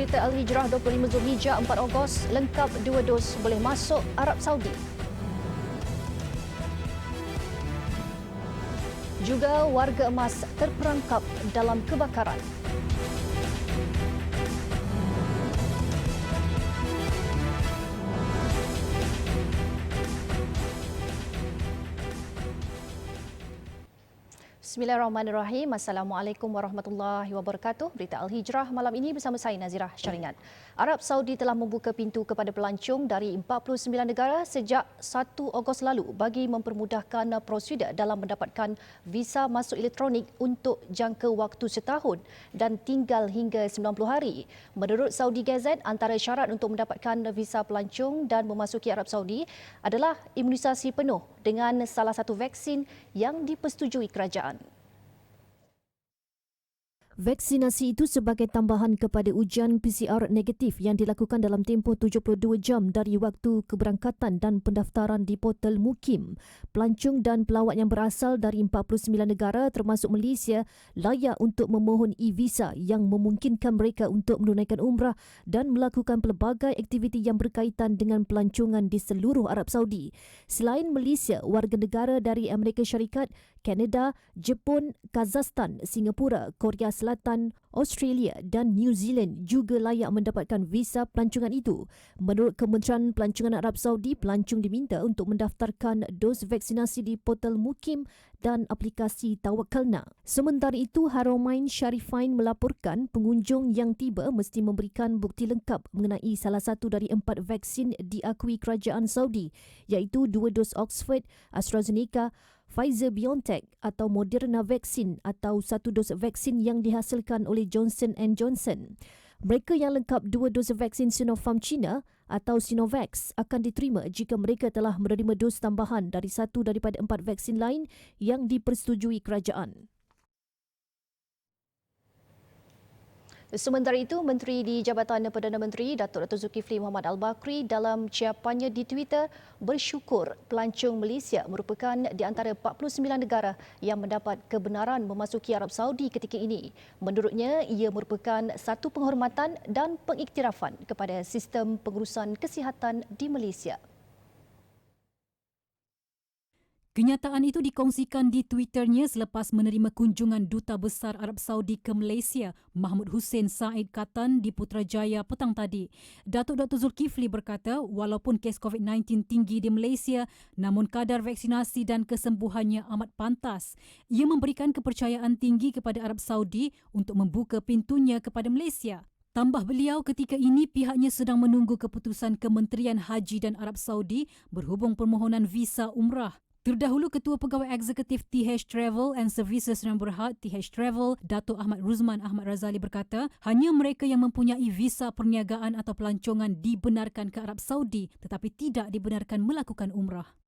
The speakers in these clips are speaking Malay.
berita Al-Hijrah 25 Zulhijjah 4 Ogos, lengkap 2 dos boleh masuk Arab Saudi. Juga warga emas terperangkap dalam kebakaran. Bismillahirrahmanirrahim. Assalamualaikum warahmatullahi wabarakatuh. Berita Al-Hijrah malam ini bersama saya Nazirah Syaringan. Arab Saudi telah membuka pintu kepada pelancong dari 49 negara sejak 1 Ogos lalu bagi mempermudahkan prosedur dalam mendapatkan visa masuk elektronik untuk jangka waktu setahun dan tinggal hingga 90 hari. Menurut Saudi Gazette, antara syarat untuk mendapatkan visa pelancong dan memasuki Arab Saudi adalah imunisasi penuh dengan salah satu vaksin yang dipersetujui kerajaan. Vaksinasi itu sebagai tambahan kepada ujian PCR negatif yang dilakukan dalam tempoh 72 jam dari waktu keberangkatan dan pendaftaran di portal Mukim. Pelancong dan pelawat yang berasal dari 49 negara termasuk Malaysia layak untuk memohon e-visa yang memungkinkan mereka untuk menunaikan umrah dan melakukan pelbagai aktiviti yang berkaitan dengan pelancongan di seluruh Arab Saudi. Selain Malaysia, warga negara dari Amerika Syarikat, Kanada, Jepun, Kazakhstan, Singapura, Korea Selatan, Australia dan New Zealand juga layak mendapatkan visa pelancongan itu. Menurut Kementerian Pelancongan Arab Saudi, pelancong diminta untuk mendaftarkan dos vaksinasi di portal Mukim dan aplikasi Tawakkalna. Sementara itu, Haramain Sharifain melaporkan pengunjung yang tiba mesti memberikan bukti lengkap mengenai salah satu dari 4 vaksin diakui kerajaan Saudi, iaitu 2 dos Oxford, AstraZeneca, Pfizer-BioNTech atau Moderna vaksin atau 1 dos vaksin yang dihasilkan oleh Johnson & Johnson. Mereka yang lengkap 2 dos vaksin Sinopharm China atau Sinovac akan diterima jika mereka telah menerima dos tambahan dari satu daripada 4 vaksin lain yang dipersetujui kerajaan. Sementara itu, Menteri di Jabatan Perdana Menteri Datuk Zulkifli Mohammad Al-Bakri dalam ciapannya di Twitter bersyukur pelancong Malaysia merupakan di antara 49 negara yang mendapat kebenaran memasuki Arab Saudi ketika ini. Menurutnya, ia merupakan satu penghormatan dan pengiktirafan kepada sistem pengurusan kesihatan di Malaysia. Kenyataan itu dikongsikan di Twitternya selepas menerima kunjungan Duta Besar Arab Saudi ke Malaysia, Mahmud Hussein Said Katan di Putrajaya petang tadi. Datuk Dr. Zulkifli berkata, walaupun kes COVID-19 tinggi di Malaysia, namun kadar vaksinasi dan kesembuhannya amat pantas. Ia memberikan kepercayaan tinggi kepada Arab Saudi untuk membuka pintunya kepada Malaysia. Tambah beliau, ketika ini pihaknya sedang menunggu keputusan Kementerian Haji dan Arab Saudi berhubung permohonan visa umrah. Terdahulu, Ketua Pegawai Eksekutif TH Travel and Services Sdn Bhd TH Travel, Datuk Ahmad Ruzman Ahmad Razali berkata, hanya mereka yang mempunyai visa perniagaan atau pelancongan dibenarkan ke Arab Saudi tetapi tidak dibenarkan melakukan umrah.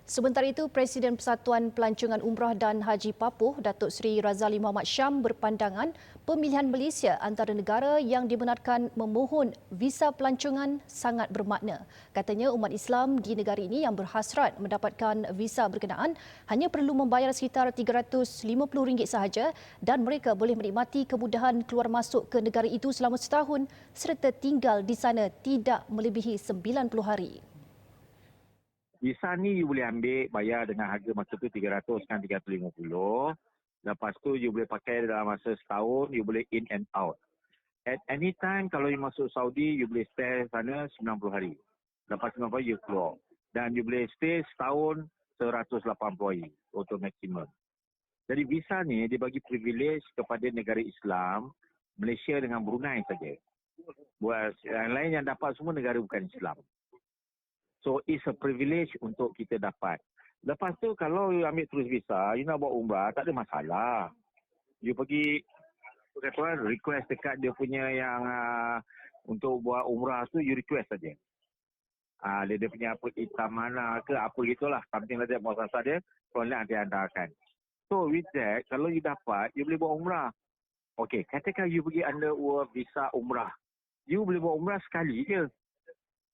Sementara itu, Presiden Persatuan Pelancongan Umrah dan Haji Papuh, Datuk Seri Razali Muhammad Syam berpandangan pemilihan Malaysia antara negara yang dibenarkan memohon visa pelancongan sangat bermakna. Katanya umat Islam di negara ini yang berhasrat mendapatkan visa berkenaan hanya perlu membayar sekitar RM350 sahaja dan mereka boleh menikmati kemudahan keluar masuk ke negara itu selama setahun serta tinggal di sana tidak melebihi 90 hari. Visa ni you boleh ambil bayar dengan harga masa tu 300 kan 350. Lepas tu you boleh pakai dalam masa setahun, you boleh in and out. At any time kalau you masuk Saudi, you boleh stay sana 90 hari. Lepas 90 hari you keluar. Dan you boleh stay setahun 180 hari untuk maksimum. Jadi visa ni dia bagi privilege kepada negara Islam, Malaysia dengan Brunei saja. Buat yang lain yang dapat semua negara bukan Islam. So, it's a privilege untuk kita dapat. Lepas tu, kalau you ambil terus visa, you nak buat umrah, tak ada masalah. You pergi, request dekat dia punya yang untuk buat umrah tu, you request saja. Dia punya apa, hitam mana ke, apa gitulah. Something like that, muasasah dia, online dia hantarkan. So, with that, kalau you dapat, you boleh buat umrah. Okay, katakan you pergi under visa umrah. You boleh buat umrah sekali je.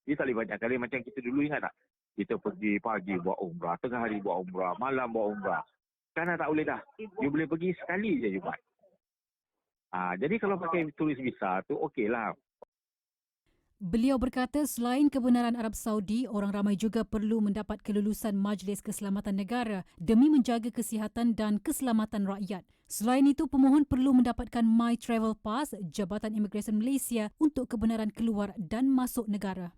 Dia tak boleh banyak kali macam kita dulu, ingat tak? Kita pergi pagi buat umrah, tengah hari buat umrah, malam buat umrah. Sekarang tak boleh dah. You boleh pergi sekali je you buat. Jadi kalau pakai tulis visa tu okeylah. Beliau berkata selain kebenaran Arab Saudi, orang ramai juga perlu mendapat kelulusan Majlis Keselamatan Negara demi menjaga kesihatan dan keselamatan rakyat. Selain itu, pemohon perlu mendapatkan My Travel Pass, Jabatan Imigresen Malaysia untuk kebenaran keluar dan masuk negara.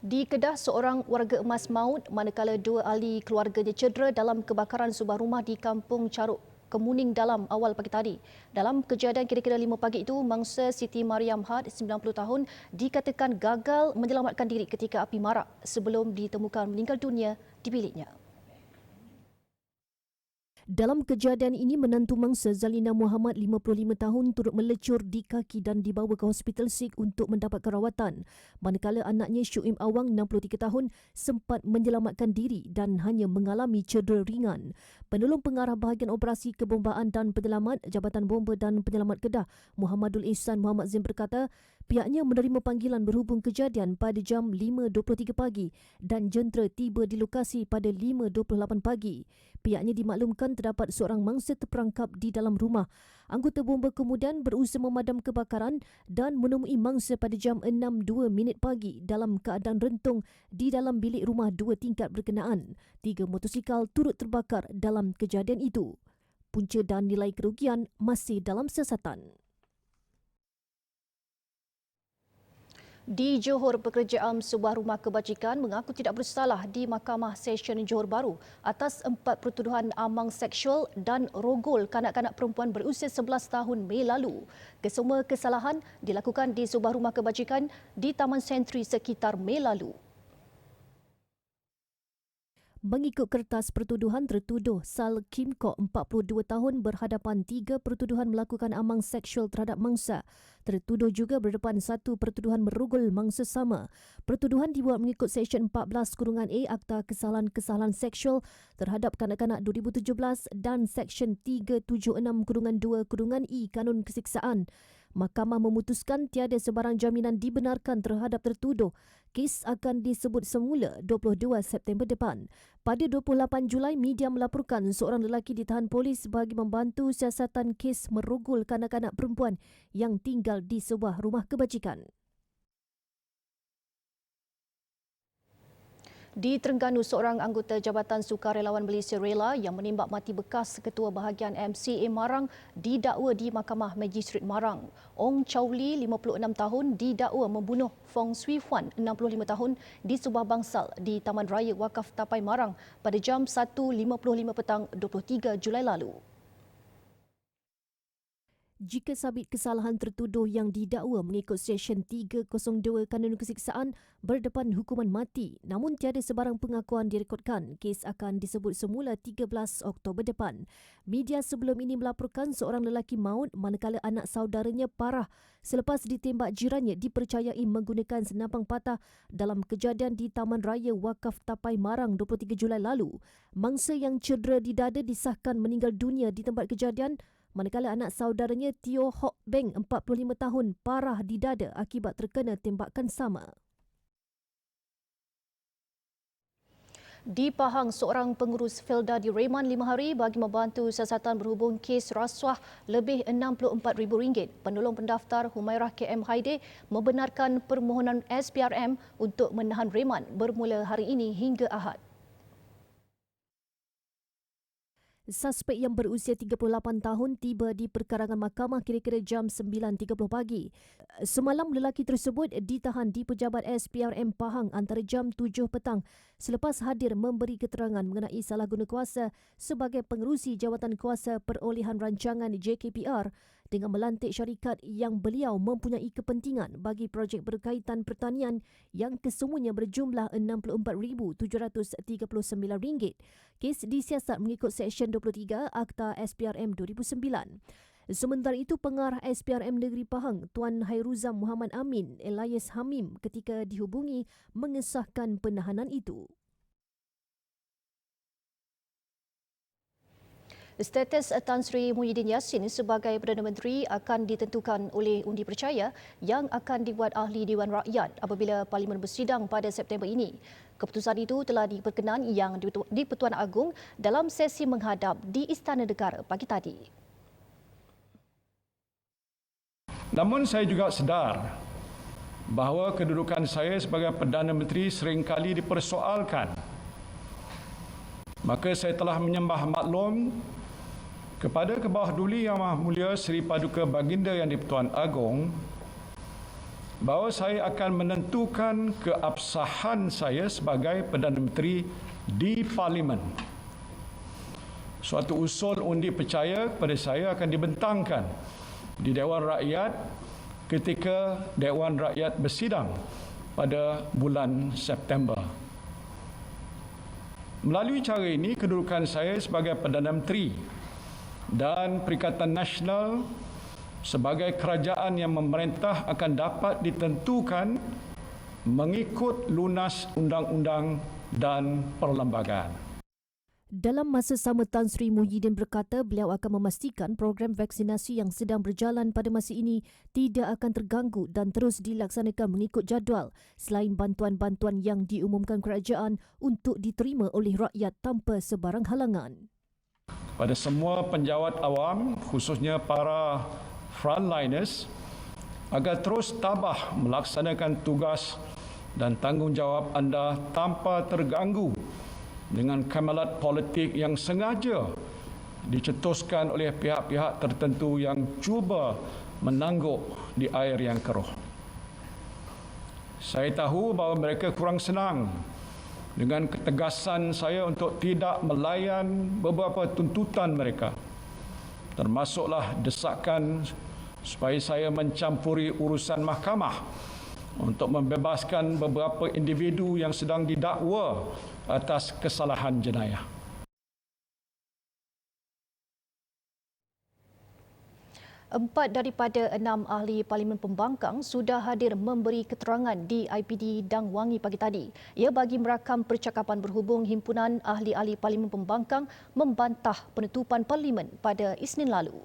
Di Kedah, seorang warga emas maut manakala dua ahli keluarganya cedera dalam kebakaran sebuah rumah di Kampung Caruk Kemuning Dalam awal pagi tadi. Dalam kejadian kira-kira 5 pagi itu, mangsa Siti Mariam Had, 90 tahun, dikatakan gagal menyelamatkan diri ketika api marak sebelum ditemukan meninggal dunia di biliknya. Dalam kejadian ini, menantu mangsa Zalina Muhammad 55 tahun turut melecur di kaki dan dibawa ke Hospital Sikh untuk mendapat perawatan. Manakala anaknya Syuim Awang 63 tahun sempat menyelamatkan diri dan hanya mengalami cedera ringan. Penolong pengarah bahagian operasi kebombaan dan penyelamat Jabatan Bomba dan Penyelamat Kedah, Muhammadul Ihsan Muhammad Zin berkata, pihaknya menerima panggilan berhubung kejadian pada jam 5.23 pagi dan jentera tiba di lokasi pada 5.28 pagi. Pihaknya dimaklumkan terdapat seorang mangsa terperangkap di dalam rumah. Anggota bomba kemudian berusaha memadam kebakaran dan menemui mangsa pada jam 6.02 pagi dalam keadaan rentung di dalam bilik rumah 2 tingkat berkenaan. 3 motosikal turut terbakar dalam kejadian itu. Punca dan nilai kerugian masih dalam siasatan. Di Johor, pekerja sebuah rumah kebajikan mengaku tidak bersalah di Mahkamah Session Johor Bahru atas 4 pertuduhan amang seksual dan rogol kanak-kanak perempuan berusia 11 tahun Mei lalu. Kesemua kesalahan dilakukan di sebuah rumah kebajikan di Taman Sentri sekitar Mei lalu. Mengikut kertas pertuduhan, tertuduh Sal Kim Kok, 42 tahun, berhadapan 3 pertuduhan melakukan amang seksual terhadap mangsa. Tertuduh juga berdepan 1 pertuduhan merogol mangsa sama. Pertuduhan dibuat mengikut Seksyen 14(A) Akta Kesalahan-Kesalahan Seksual terhadap Kanak-kanak 2017 dan Seksyen 376(2)I Kanun Kesiksaan. Mahkamah memutuskan tiada sebarang jaminan dibenarkan terhadap tertuduh. Kes akan disebut semula 22 September depan. Pada 28 Julai, media melaporkan seorang lelaki ditahan polis bagi membantu siasatan kes merogol kanak-kanak perempuan yang tinggal di sebuah rumah kebajikan. Di Terengganu, seorang anggota Jabatan Sukarelawan Malaysia Rela yang menembak mati bekas Ketua Bahagian MCA Marang didakwa di Mahkamah Magistrate Marang. Ong Chow Lee, 56 tahun, didakwa membunuh Fong Swee Huan, 65 tahun, di sebuah bangsal di Taman Raya Wakaf Tapai Marang pada jam 1.55 petang 23 Julai lalu. Jika sabit kesalahan tertuduh yang didakwa mengikut Seksyen 302 Kanun Kesiksaan berdepan hukuman mati, namun tiada sebarang pengakuan direkodkan, kes akan disebut semula 13 Oktober depan. Media sebelum ini melaporkan seorang lelaki maut manakala anak saudaranya parah selepas ditembak jirannya dipercayai menggunakan senapang patah dalam kejadian di Taman Raya Wakaf Tapai Marang 23 Julai lalu. Mangsa yang cedera di dada disahkan meninggal dunia di tempat kejadian, manakala anak saudaranya Teo Hock Beng, 45 tahun, parah di dada akibat terkena tembakan sama. Di Pahang, seorang pengurus Felda direman 5 hari bagi membantu siasatan berhubung kes rasuah lebih RM64,000. Penolong pendaftar Humairah KM Haide membenarkan permohonan SPRM untuk menahan reman bermula hari ini hingga Ahad. Suspek yang berusia 38 tahun tiba di perkarangan mahkamah kira-kira jam 9.30 pagi. Semalam, lelaki tersebut ditahan di Pejabat SPRM Pahang antara jam 7 petang selepas hadir memberi keterangan mengenai salah guna kuasa sebagai pengerusi Jawatan Kuasa Perolehan Rancangan JKPR dengan melantik syarikat yang beliau mempunyai kepentingan bagi projek berkaitan pertanian yang kesemuanya berjumlah RM64,739. Kes disiasat mengikut Seksyen 23 Akta SPRM 2009. Sementara itu, pengarah SPRM Negeri Pahang, Tuan Hairuzam Muhammad Amin Elias Hamim ketika dihubungi mengesahkan penahanan itu. Status Tan Sri Muhyiddin Yassin sebagai Perdana Menteri akan ditentukan oleh undi percaya yang akan dibuat ahli Dewan Rakyat apabila Parlimen bersidang pada September ini. Keputusan itu telah diperkenan yang di-Pertuan Agong dalam sesi menghadap di Istana Negara pagi tadi. Namun saya juga sedar bahawa kedudukan saya sebagai Perdana Menteri seringkali dipersoalkan. Maka saya telah menyembah maklum kepada Kebawah Duli Yang Maha Mulia Seri Paduka Baginda Yang di-Pertuan Agong bahawa saya akan menentukan keabsahan saya sebagai Perdana Menteri di Parlimen. Suatu usul undi percaya kepada saya akan dibentangkan di Dewan Rakyat ketika Dewan Rakyat bersidang pada bulan September. Melalui cara ini, kedudukan saya sebagai Perdana Menteri dan Perikatan Nasional sebagai kerajaan yang memerintah akan dapat ditentukan mengikut lunas undang-undang dan perlembagaan. Dalam masa sama, Tan Sri Muhyiddin berkata beliau akan memastikan program vaksinasi yang sedang berjalan pada masa ini tidak akan terganggu dan terus dilaksanakan mengikut jadual selain bantuan-bantuan yang diumumkan kerajaan untuk diterima oleh rakyat tanpa sebarang halangan. Pada semua penjawat awam, khususnya para frontliners, agar terus tabah melaksanakan tugas dan tanggungjawab anda tanpa terganggu dengan kamalat politik yang sengaja dicetuskan oleh pihak-pihak tertentu yang cuba menangguk di air yang keruh. Saya tahu bahawa mereka kurang senang dengan ketegasan saya untuk tidak melayan beberapa tuntutan mereka, termasuklah desakan supaya saya mencampuri urusan mahkamah untuk membebaskan beberapa individu yang sedang didakwa atas kesalahan jenayah. 4 daripada 6 ahli Parlimen Pembangkang sudah hadir memberi keterangan di IPD Dang Wangi pagi tadi. Ia bagi merakam percakapan berhubung Himpunan Ahli-Ahli Parlimen Pembangkang membantah penutupan Parlimen pada Isnin lalu.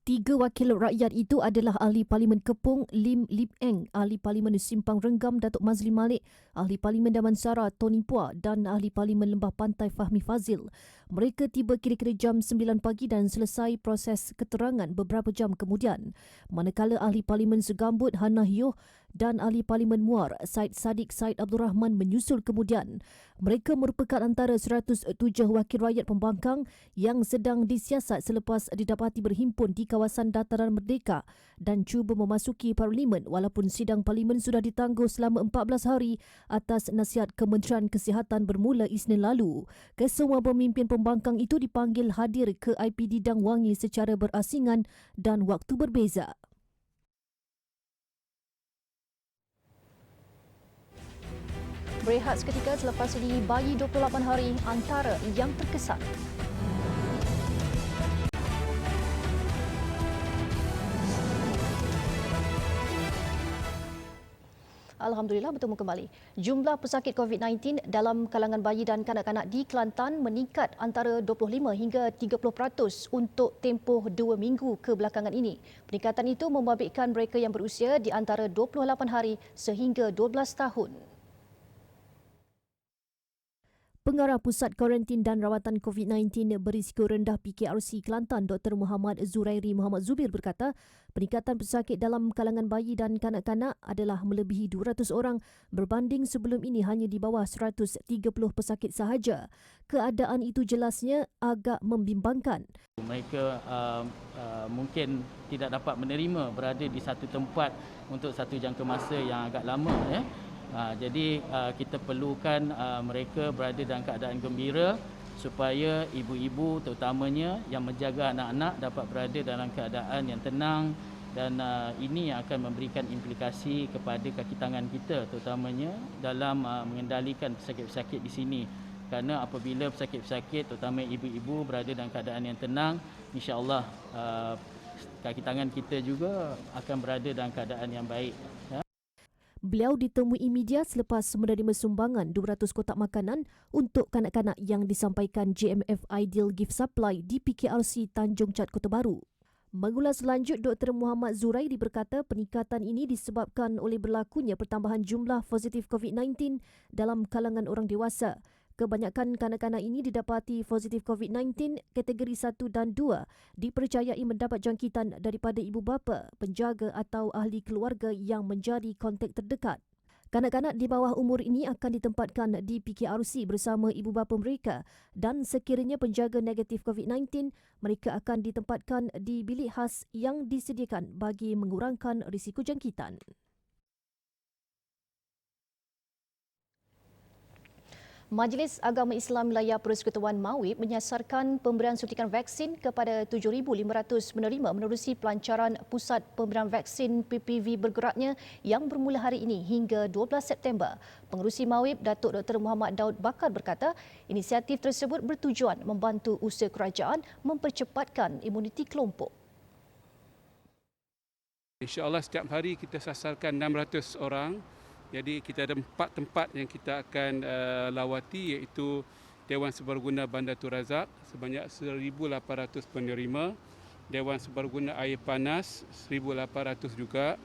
3 wakil rakyat itu adalah Ahli Parlimen Kepung Lim Lip Eng, Ahli Parlimen Simpang Renggam Datuk Mazli Malik, Ahli Parlimen Damansara Tony Pua dan Ahli Parlimen Lembah Pantai Fahmi Fazil. Mereka tiba kira-kira jam 9 pagi dan selesai proses keterangan beberapa jam kemudian. Manakala Ahli Parlimen Segambut Hannah Yoh dan Ahli Parlimen Muar Said Sadiq Said Abdul Rahman menyusul kemudian. Mereka merupakan antara 107 wakil rakyat pembangkang yang sedang disiasat selepas didapati berhimpun di kawasan Dataran Merdeka dan cuba memasuki Parlimen walaupun sidang Parlimen sudah ditangguh selama 14 hari atas nasihat Kementerian Kesihatan bermula Isnin lalu. Kesemua pemimpin pembangkang itu dipanggil hadir ke IPD Dang Wangi secara berasingan dan waktu berbeza. Berehat seketika selepas ini, bayi 28 hari antara yang terkesan. Alhamdulillah bertemu kembali. Jumlah pesakit COVID-19 dalam kalangan bayi dan kanak-kanak di Kelantan meningkat antara 25 hingga 30% untuk tempoh 2 minggu kebelakangan ini. Peningkatan itu membabitkan mereka yang berusia di antara 28 hari sehingga 12 tahun. Pengarah Pusat Kuarantin dan Rawatan COVID-19 Berisiko Rendah PKRC Kelantan, Dr. Muhammad Zurairi Muhammad Zubir berkata, peningkatan pesakit dalam kalangan bayi dan kanak-kanak adalah melebihi 200 orang berbanding sebelum ini hanya di bawah 130 pesakit sahaja. Keadaan itu jelasnya agak membimbangkan. Mereka mungkin tidak dapat menerima berada di satu tempat untuk satu jangka masa yang agak lama. Jadi kita perlukan mereka berada dalam keadaan gembira supaya ibu-ibu terutamanya yang menjaga anak-anak dapat berada dalam keadaan yang tenang dan ini yang akan memberikan implikasi kepada kaki tangan kita terutamanya dalam mengendalikan pesakit-pesakit di sini. Kerana apabila pesakit-pesakit terutama ibu-ibu berada dalam keadaan yang tenang, insya-Allah kaki tangan kita juga akan berada dalam keadaan yang baik. Beliau ditemui media selepas menerima sumbangan 200 kotak makanan untuk kanak-kanak yang disampaikan JMF Ideal Gift Supply di PKRC Tanjung Cat Kota Baru. Mengulas lanjut, Dr. Muhammad Zurairi berkata peningkatan ini disebabkan oleh berlakunya pertambahan jumlah positif COVID-19 dalam kalangan orang dewasa. Kebanyakan kanak-kanak ini didapati positif COVID-19 kategori 1 dan 2 dipercayai mendapat jangkitan daripada ibu bapa, penjaga atau ahli keluarga yang menjadi kontak terdekat. Kanak-kanak di bawah umur ini akan ditempatkan di PKRC bersama ibu bapa mereka dan sekiranya penjaga negatif COVID-19, mereka akan ditempatkan di bilik khas yang disediakan bagi mengurangkan risiko jangkitan. Majlis Agama Islam Wilayah Persekutuan Mawib menyasarkan pemberian suntikan vaksin kepada 7,500 penerima menerusi pelancaran Pusat Pemberian Vaksin PPV bergeraknya yang bermula hari ini hingga 12 September. Pengerusi Mawib, Datuk Dr. Muhammad Daud Bakar berkata, inisiatif tersebut bertujuan membantu usaha kerajaan mempercepatkan imuniti kelompok. InsyaAllah setiap hari kita sasarkan 600 orang. Jadi kita ada 4 tempat yang kita akan lawati, iaitu Dewan Sebarguna Bandar Tun Razak sebanyak 1,800 penerima, Dewan Sebarguna Air Panas 1,800 juga,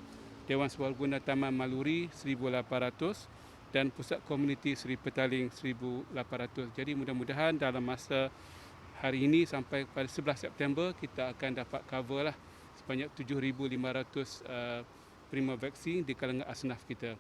Dewan Sebarguna Taman Maluri 1,800 dan Pusat Komuniti Seri Petaling 1,800. Jadi mudah-mudahan dalam masa hari ini sampai pada 11 September kita akan dapat cover lah sebanyak 7,500 penerima vaksin di kalangan asnaf kita.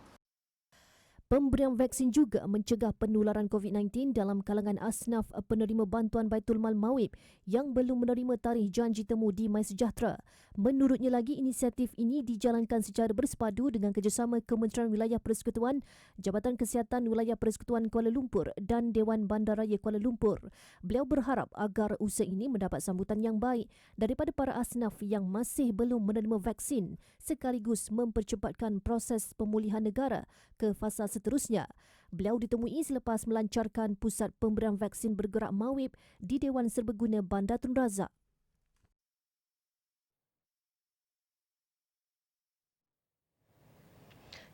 Pemberian vaksin juga mencegah penularan COVID-19 dalam kalangan asnaf penerima bantuan Baitul Mal Mawib yang belum menerima tarikh janji temu di MySejahtera. Menurutnya lagi, inisiatif ini dijalankan secara bersepadu dengan kerjasama Kementerian Wilayah Persekutuan, Jabatan Kesihatan Wilayah Persekutuan Kuala Lumpur dan Dewan Bandaraya Kuala Lumpur. Beliau berharap agar usaha ini mendapat sambutan yang baik daripada para asnaf yang masih belum menerima vaksin sekaligus mempercepatkan proses pemulihan negara ke fasa seterusnya. Beliau ditemui selepas melancarkan Pusat Pemberian Vaksin Bergerak Mawib di Dewan Serbaguna Bandar Tun Razak.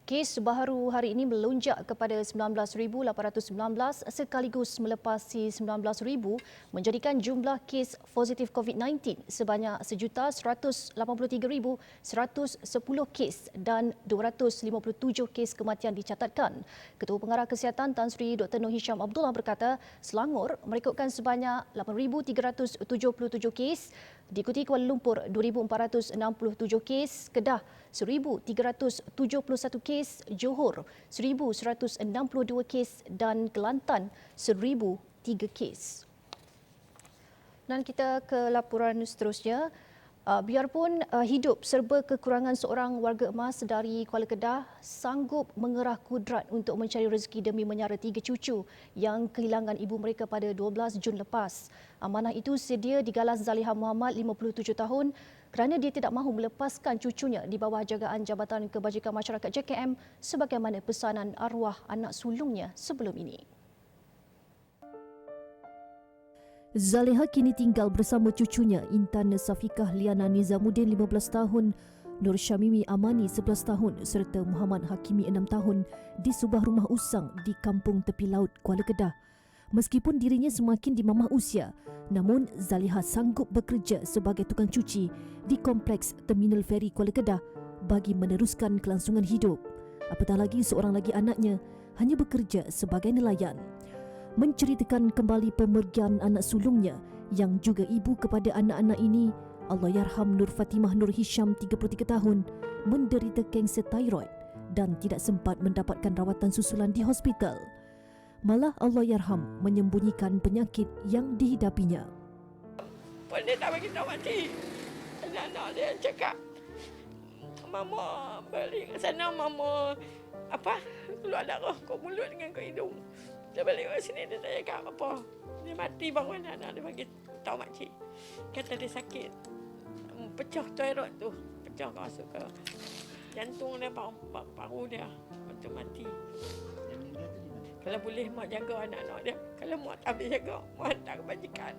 Kes baharu hari ini melonjak kepada 19,819 sekaligus melepasi 19,000 menjadikan jumlah kes positif COVID-19 sebanyak 1,183,110 kes dan 257 kes kematian dicatatkan. Ketua Pengarah Kesihatan Tan Sri Dr. Noor Hisham Abdullah berkata Selangor merekodkan sebanyak 8,377 kes, diikuti Kuala Lumpur 2,467 kes, Kedah 1,371 kes, Johor 1,162 kes dan Kelantan 1,003 kes. Dan kita ke laporan seterusnya. Biarpun hidup serba kekurangan seorang warga emas dari Kuala Kedah sanggup mengerah kudrat untuk mencari rezeki demi menyara 3 cucu yang kehilangan ibu mereka pada 12 Jun lepas. Amanah itu sedia digalas Zaliha Muhammad, 57 tahun, kerana dia tidak mahu melepaskan cucunya di bawah jagaan Jabatan Kebajikan Masyarakat JKM sebagaimana pesanan arwah anak sulungnya sebelum ini. Zaliha kini tinggal bersama cucunya Intan Safikah Liana Nizamuddin 15 tahun, Nur Syamimi Amani 11 tahun serta Muhammad Hakimi 6 tahun di sebuah rumah usang di kampung tepi laut Kuala Kedah. Meskipun dirinya semakin dimamah usia, namun Zaliha sanggup bekerja sebagai tukang cuci di kompleks Terminal Feri Kuala Kedah bagi meneruskan kelangsungan hidup. Apatah lagi seorang lagi anaknya hanya bekerja sebagai nelayan. Menceritakan kembali pemergian anak sulungnya yang juga ibu kepada anak-anak ini, Allahyarham Nur Fatimah Nur Hisham 33 tahun menderita kanser tiroid dan tidak sempat mendapatkan rawatan susulan di hospital. Malah Allahyarham menyembunyikan penyakit yang dihidapinya. Dia tak bagi tahu mati. Anak-anak dia cakap, Mama balik ke sana, Mama keluar darah kau mulut dengan kau hidung. Dia balik ke sini, dia tak cakap apa. Dia mati baru anak-anak dia bagi tahu makcik. Kata dia sakit. Pecah tiroid tu. Pecah masuk ke jantung dia, paru dia. Lepas tu mati. Kalau boleh mak jaga anak-anak dia. Kalau mak tak boleh jaga, mak hantar ke bajikan.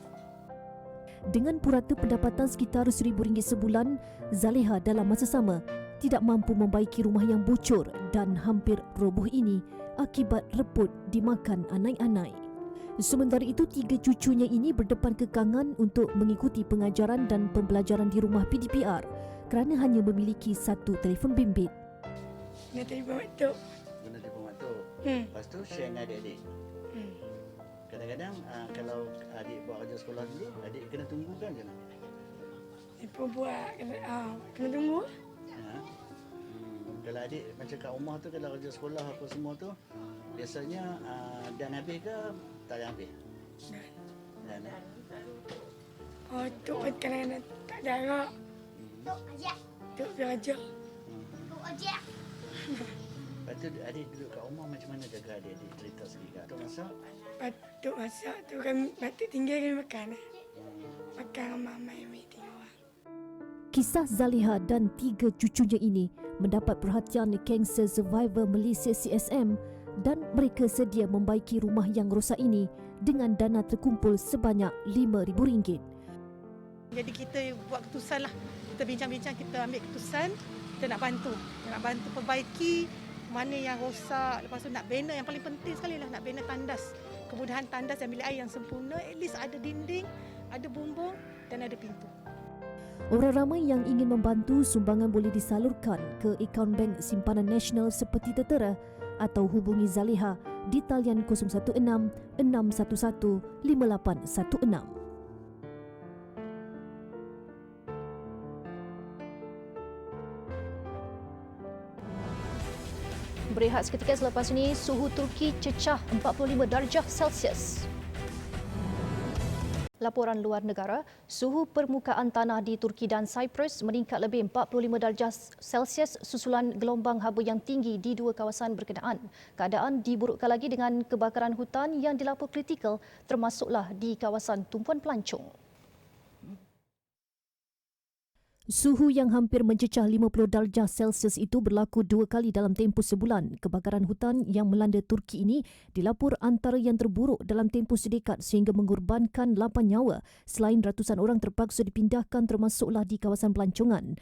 Dengan purata pendapatan sekitar RM1,000 sebulan, Zaliha dalam masa sama tidak mampu membaiki rumah yang bocor dan hampir roboh ini akibat reput dimakan anai-anai. Sementara itu, 3 cucunya ini berdepan kekangan untuk mengikuti pengajaran dan pembelajaran di rumah PDPR kerana hanya memiliki satu telefon bimbit. Nak telefon maktuk. Guna telefon maktuk. Lepas tu share dengan adik-adik. Kadang-kadang kalau adik buat kerja sekolah dulu, adik kena tunggu kan je nak? Telefon buat, kena tunggu. Kalau adik macam kat rumah tu, kalau kerja sekolah apa semua tu, biasanya dan habis ke tak ada habis? Dan. Oh, Tok kadang-kadang tak jarak. Tok belajar. Lepas tu adik duduk kat rumah macam mana jaga adik-adik, cerita sikit. Tok masak? Tok masak tu kami batik tinggal kami makan. Makan ramai-ramai meeting orang. Kisah Zaliha dan 3 cucunya ini mendapat perhatian Cancer Survivor Malaysia CSM dan mereka sedia membaiki rumah yang rosak ini dengan dana terkumpul sebanyak RM5,000. Jadi kita buat keputusan lah. Kita bincang-bincang, kita ambil keputusan, kita nak bantu. Nak bantu perbaiki mana yang rosak. Lepas tu nak bina, yang paling penting sekali lah, nak bina tandas. Kemudahan tandas dan bilik air yang sempurna, at least ada dinding, ada bumbung dan ada pintu. Orang ramai yang ingin membantu, sumbangan boleh disalurkan ke akaun bank simpanan nasional seperti tertera atau hubungi Zaliha di talian 016 611 5816. Berehat seketika selepas ini, suhu Turki cecah 45 darjah Celsius. Laporan luar negara, suhu permukaan tanah di Turki dan Cyprus meningkat lebih 45 darjah Celsius susulan gelombang haba yang tinggi di 2 kawasan berkenaan. Keadaan diburukkan lagi dengan kebakaran hutan yang dilapor kritikal termasuklah di kawasan tumpuan pelancong. Suhu yang hampir mencecah 50 darjah Celsius itu berlaku 2 kali dalam tempoh sebulan. Kebakaran hutan yang melanda Turki ini dilapor antara yang terburuk dalam tempoh sedekad sehingga mengorbankan 8 nyawa selain ratusan orang terpaksa dipindahkan termasuklah di kawasan pelancongan.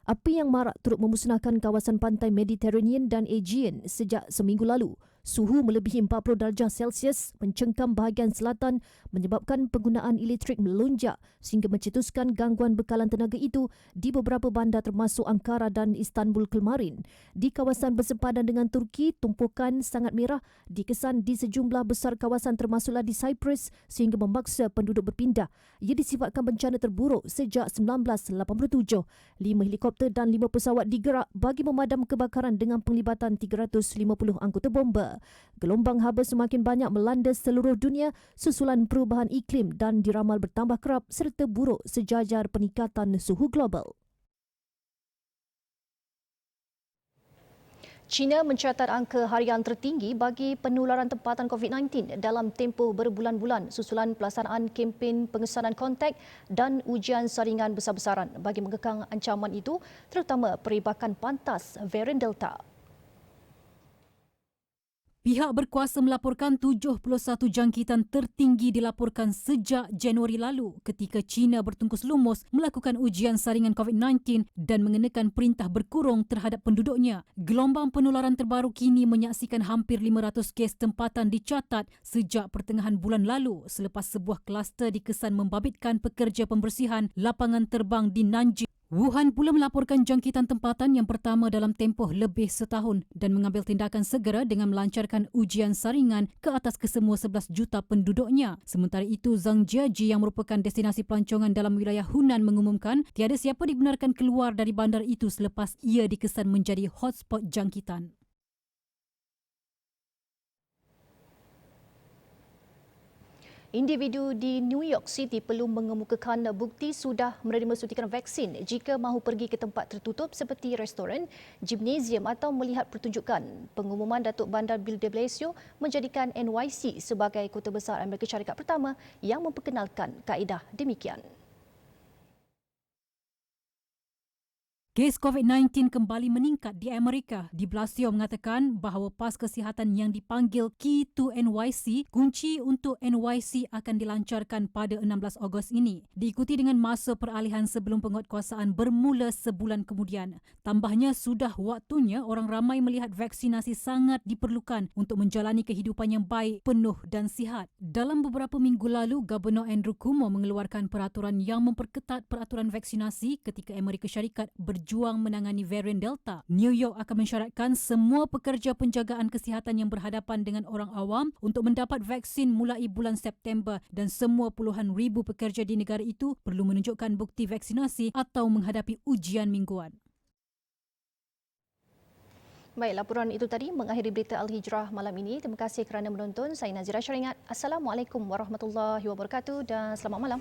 Api yang marak turut memusnahkan kawasan pantai Mediterranean dan Aegean sejak seminggu lalu. Suhu melebihi 40 darjah Celsius mencengkam bahagian selatan menyebabkan penggunaan elektrik melonjak sehingga mencetuskan gangguan bekalan tenaga itu di beberapa bandar termasuk Ankara dan Istanbul kemarin. Di kawasan bersepadan dengan Turki, tumpukan sangat merah dikesan di sejumlah besar kawasan termasuklah di Cyprus sehingga memaksa penduduk berpindah. Ia disifatkan bencana terburuk sejak 1987. 5 helikopter dan 5 pesawat digerak bagi memadam kebakaran dengan penglibatan 350 anggota bomba. Gelombang haba semakin banyak melanda seluruh dunia susulan perubahan iklim dan diramal bertambah kerap serta buruk sejajar peningkatan suhu global. China mencatat angka harian tertinggi bagi penularan tempatan COVID-19 dalam tempoh berbulan-bulan susulan pelaksanaan kempen pengesanan kontak dan ujian saringan besar-besaran bagi mengekang ancaman itu, terutama peribakan pantas varian Delta. Pihak berkuasa melaporkan 71 jangkitan tertinggi dilaporkan sejak Januari lalu ketika China bertungkus lumus melakukan ujian saringan COVID-19 dan mengenakan perintah berkurung terhadap penduduknya. Gelombang penularan terbaru kini menyaksikan hampir 500 kes tempatan dicatat sejak pertengahan bulan lalu selepas sebuah kluster dikesan membabitkan pekerja pembersihan lapangan terbang di Nanjing. Wuhan pula melaporkan jangkitan tempatan yang pertama dalam tempoh lebih setahun dan mengambil tindakan segera dengan melancarkan ujian saringan ke atas kesemua 11 juta penduduknya. Sementara itu, Zhang Jiaji yang merupakan destinasi pelancongan dalam wilayah Hunan mengumumkan tiada siapa dibenarkan keluar dari bandar itu selepas ia dikesan menjadi hotspot jangkitan. Individu di New York City perlu mengemukakan bukti sudah menerima suntikan vaksin jika mahu pergi ke tempat tertutup seperti restoran, gimnasium atau melihat pertunjukan. Pengumuman Datuk Bandar Bill de Blasio menjadikan NYC sebagai kota besar Amerika Syarikat pertama yang memperkenalkan kaedah demikian. Kes COVID-19 kembali meningkat di Amerika. De Blasio mengatakan bahawa PAS kesihatan yang dipanggil Key to NYC, kunci untuk NYC akan dilancarkan pada 16 Ogos ini. Diikuti dengan masa peralihan sebelum penguatkuasaan bermula sebulan kemudian. Tambahnya, sudah waktunya orang ramai melihat vaksinasi sangat diperlukan untuk menjalani kehidupan yang baik, penuh dan sihat. Dalam beberapa minggu lalu, Gubernur Andrew Cuomo mengeluarkan peraturan yang memperketat peraturan vaksinasi ketika Amerika Syarikat berjuang menangani varian Delta. New York akan mensyaratkan semua pekerja penjagaan kesihatan yang berhadapan dengan orang awam untuk mendapat vaksin mulai bulan September dan semua puluhan ribu pekerja di negara itu perlu menunjukkan bukti vaksinasi atau menghadapi ujian mingguan. Baik, laporan itu tadi mengakhiri berita Al-Hijrah malam ini. Terima kasih kerana menonton. Saya Nazira Syaringat. Assalamualaikum warahmatullahi wabarakatuh dan selamat malam.